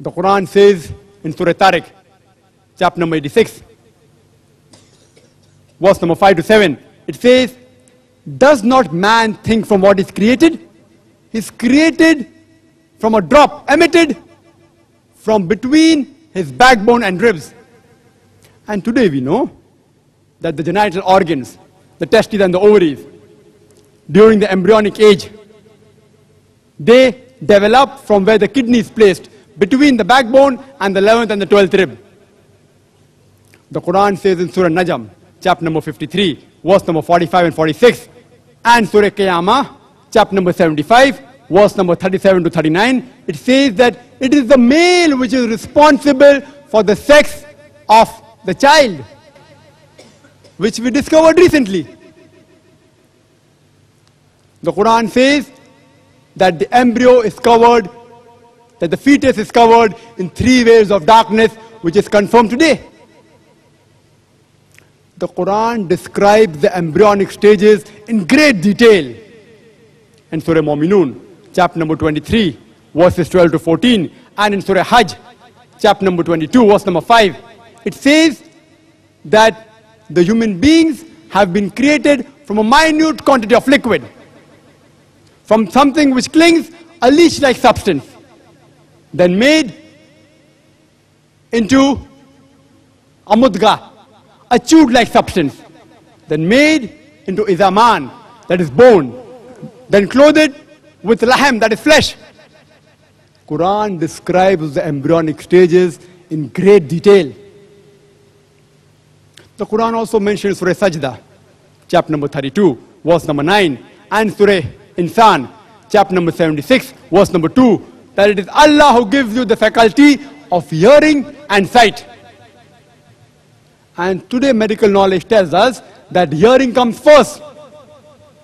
The Quran says in Surah Tariq, chapter number 86, verse number 5 to 7, it says, does not man think from what is created? He is created from a drop emitted from between his backbone and ribs. And today we know that the genital organs, the testes and the ovaries, during the embryonic age, they develop from where the kidney is placed, between the backbone and the 11th and the 12th rib. The Quran says in Surah Najm, chapter number 53, verse number 45 and 46, and Surah Qiyamah, chapter number 75, verse number 37 to 39, it says that it is the male which is responsible for the sex of the child, which we discovered recently. The Quran says that the embryo is covered, that the fetus is covered in 3 waves of darkness, which is confirmed today. The Quran describes the embryonic stages in great detail. In Surah Mu'minun, chapter number 23, verses 12 to 14, and in Surah Hajj, chapter number 22, verse number 5, it says that the human beings have been created from a minute quantity of liquid, from something which clings, a leech-like substance, then made into a mudga, a chewed-like substance, then made into izaman, that is bone, then clothed with lahm, that is flesh. Quran describes the embryonic stages in great detail. The Quran also mentions Surah Sajda, chapter number 32, verse number 9, and Surah Insan, chapter number 76, verse number 2, that it is Allah who gives you the faculty of hearing and sight. And today medical knowledge tells us that hearing comes first.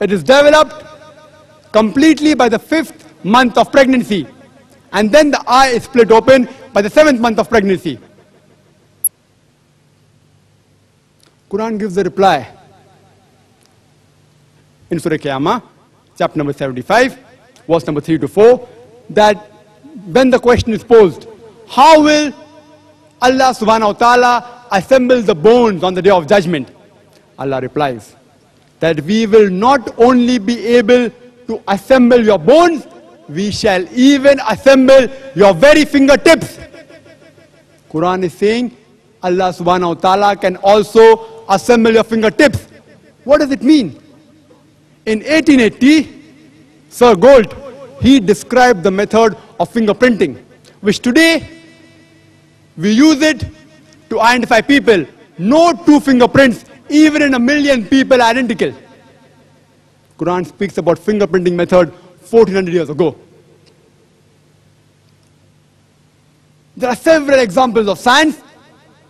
It is developed completely by the 5th month of pregnancy. And then the eye is split open by the 7th month of pregnancy. Quran gives the reply in Surah Qiyamah, chapter number 75, verse number 3 to 4, that when the question is posed, how will Allah subhanahu wa ta'ala assemble the bones on the day of judgment? Allah replies that we will not only be able to assemble your bones, we shall even assemble your very fingertips. Quran is saying Allah subhanahu wa ta'ala can also assemble your fingertips. What does it mean? In 1880, Sir Gould, he described the method of fingerprinting, which today we use it to identify people. No 2 fingerprints, even in 1,000,000 people, are identical. Quran speaks about fingerprinting method 1400 years ago. There are several examples of science.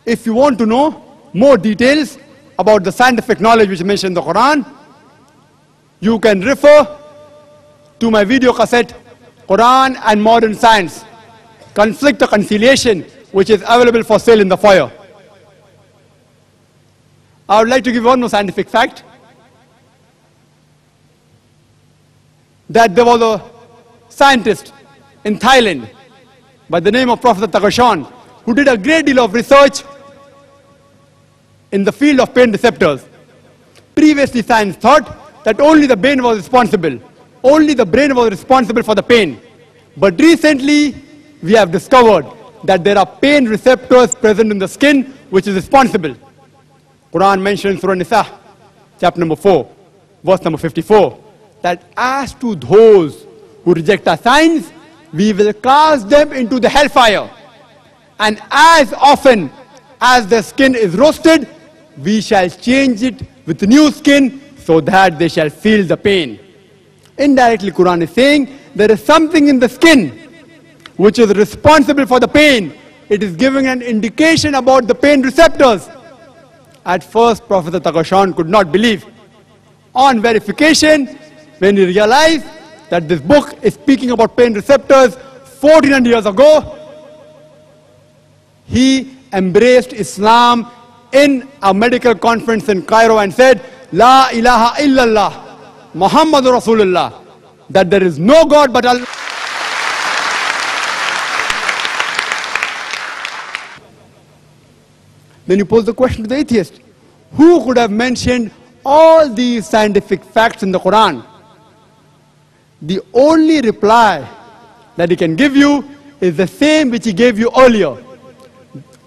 If you want to know more details about the scientific knowledge which is mentioned in the Quran, you can refer to my video cassette, Quran and Modern Science, Conflict or Conciliation, which is available for sale in the foyer. I would like to give one more scientific fact, that there was a scientist in Thailand by the name of Professor Takashan, who did a great deal of research in the field of pain receptors. Previously, science thought that only the brain was responsible. Only the brain was responsible for the pain. But recently, we have discovered that there are pain receptors present in the skin which is responsible. Quran mentions Surah Nisa, chapter number 4, verse number 54, that as to those who reject our signs, we will cast them into the hellfire. And as often as the skin is roasted, we shall change it with new skin so that they shall feel the pain. Indirectly, Quran is saying there is something in the skin which is responsible for the pain. It is giving an indication about the pain receptors. At first, Professor Takashan could not believe. On verification, when he realized that this book is speaking about pain receptors 1400 years ago, he embraced Islam in a medical conference in Cairo and said, La ilaha illallah, Muhammadur Rasulullah, that there is no God but Allah. Then you pose the question to the atheist. Who could have mentioned all these scientific facts in the Quran? The only reply that he can give you is the same which he gave you earlier.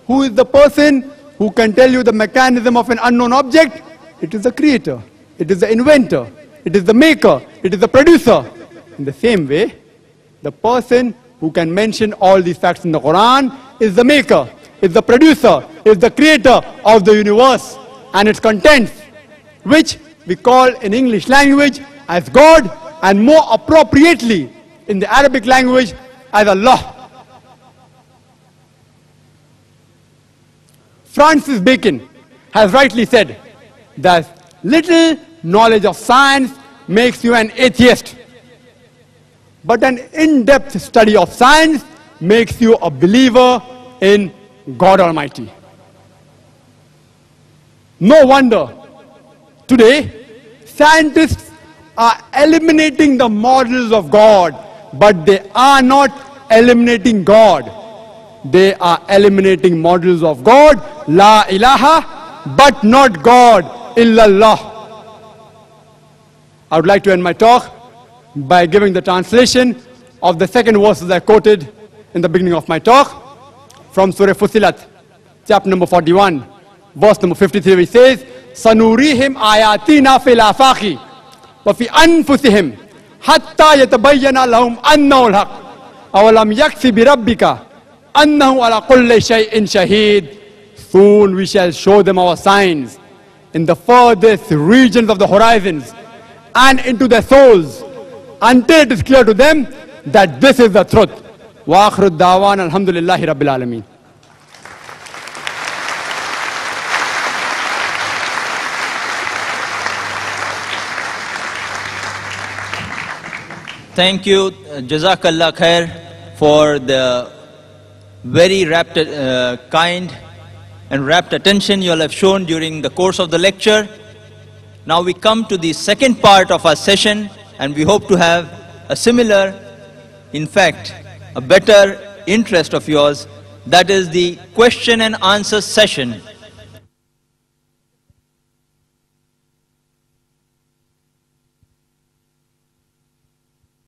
Who is the person who can tell you the mechanism of an unknown object? It is the creator. It is the inventor. It is the maker. It is the producer. In the same way, the person who can mention all these facts in the Quran is the maker, is the producer, is the creator of the universe and its contents, which we call in English language as God, and more appropriately in the Arabic language as Allah. Francis Bacon has rightly said that little knowledge of science makes you an atheist, but an in-depth study of science makes you a believer in God Almighty. No wonder today scientists are eliminating the models of God, but they are not eliminating God. They are eliminating models of God, La ilaha, but not God, illallah. I would like to end my talk by giving the translation of the second verses I quoted in the beginning of my talk from Surah Fussilat, chapter number 41, verse number 53, which says, Sanurihim ayatina fil afaqi wa fi anfusihim hatta yatabayyana lahum annahu al-haq awalam yakfi bi rabbika annahu ala kulli shay'in shaheed. Soon we shall show them our signs in the furthest regions of the horizons and into their souls, until it is clear to them that this is the truth. Wa akhiru da'wan alhamdulillahi rabbil alameen. Thank you, Jazakallah Khair, for the very kind and rapt attention you all have shown during the course of the lecture. Now we come to the second part of our session, and we hope to have a similar, in fact, a better interest of yours. That is the question and answer session.